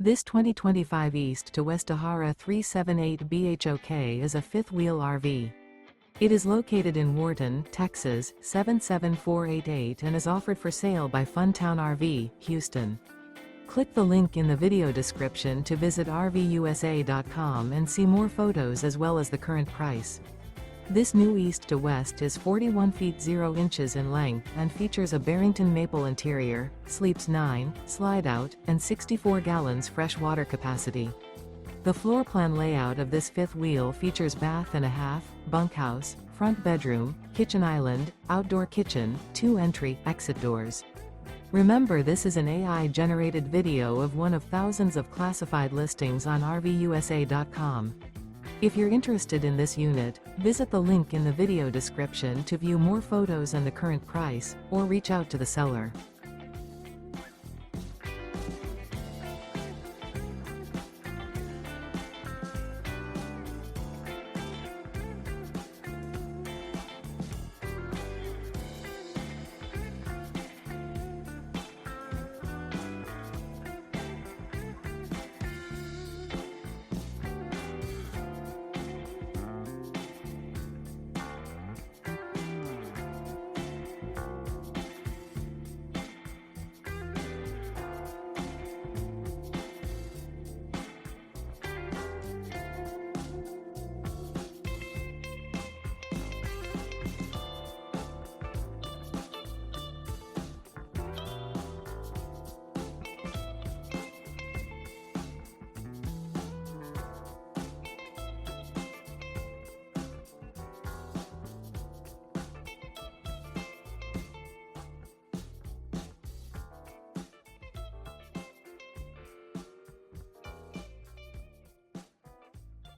This 2025 East to West Ahara 378 BHOK is a fifth-wheel RV. It is located in Wharton, Texas, 77488 and is offered for sale by Funtown RV, Houston. Click the link in the video description to visit RVUSA.com and see more photos as well as the current price. This new East to West is 41 feet 0 inches in length and features a Barrington Maple interior, sleeps 9, slide-out, and 64 gallons fresh water capacity. The floor plan layout of this fifth wheel features bath and a half, bunkhouse, front bedroom, kitchen island, outdoor kitchen, 2 entry/exit doors. Remember, this is an AI-generated video of one of thousands of classified listings on RVUSA.com. If you're interested in this unit, visit the link in the video description to view more photos and the current price, or reach out to the seller.